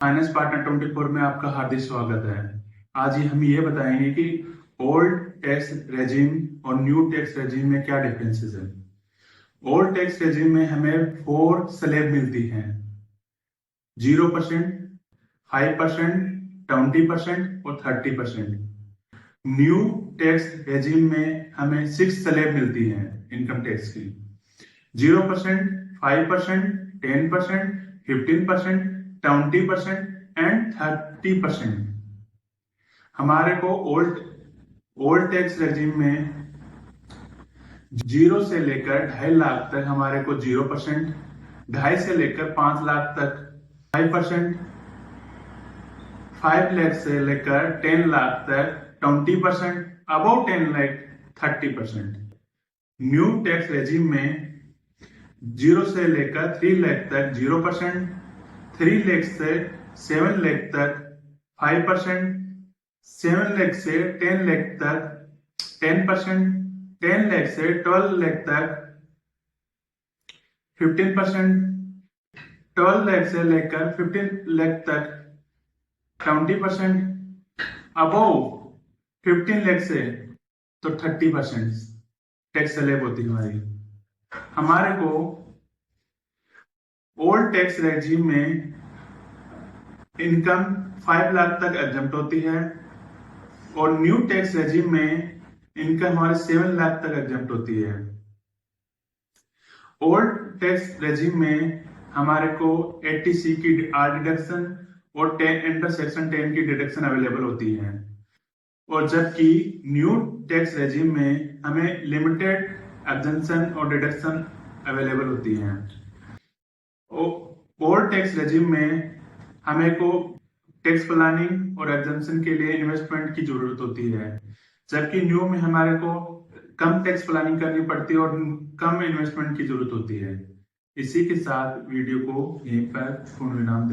Finance partner 24 में आपका हार्दिक स्वागत है। आज हम ये बताएंगे कि ओल्ड टैक्स रेजिम और न्यू टैक्स रेजिम में क्या डिफरेंसेस है। ओल्ड टैक्स रेजिम में हमें 4 स्लैब मिलती हैं, 0%, 5%, 20% और 30%। न्यू टैक्स रेजिम में हमें 6 स्लैब मिलती हैं इनकम टैक्स की, 0%, 5%, 10%, 15%, 20% एंड 30%। हमारे को ओल्ड टैक्स रेजिम में 0 से लेकर 2.5 लाख तक हमारे को 0%, 2.5 से लेकर 5 लाख तक 5%, 5 लाख से लेकर 10 लाख तक 20%, above 10 lakh 30%। New tax regime में 0 से लेकर 3 लाख तक 0%, 3 लाख से 7 लाख तक 5%, 7 लाख से 10 लाख तक 10%, 10 लाख से 12 लाख तक 15%, 12 लाख से लेकर 15 लाख तक 20%, अबव 15 लाख से तो 30% टैक्स स्लैब होती है हमारी। हमारे को ओल्ड टैक्स रेजिम में इनकम 5 लाख तक एग्जम्प्ट होती है और न्यू टैक्स रेजिम में इनकम हमारे 7 लाख तक एग्जम्प्ट होती है। ओल्ड टैक्स रेजिम में हमारे को 80C की आर डिडक्शन और 10 अंडर सेक्शन 10 की डिडक्शन अवेलेबल होती है, और जबकि न्यू टैक्स रेजिम में हमें लिमिटेड एग्जम्पशन और डिडक्शन अवेलेबल होती है। ओल्ड टैक्स रेजिम में हमें को टैक्स प्लानिंग और एग्जम्पशन के लिए इन्वेस्टमेंट की जरूरत होती है, जबकि न्यू में हमारे को कम टैक्स प्लानिंग करनी पड़ती है और कम इन्वेस्टमेंट की जरूरत होती है। इसी के साथ वीडियो को यहीं पर पूर्ण विराम दें।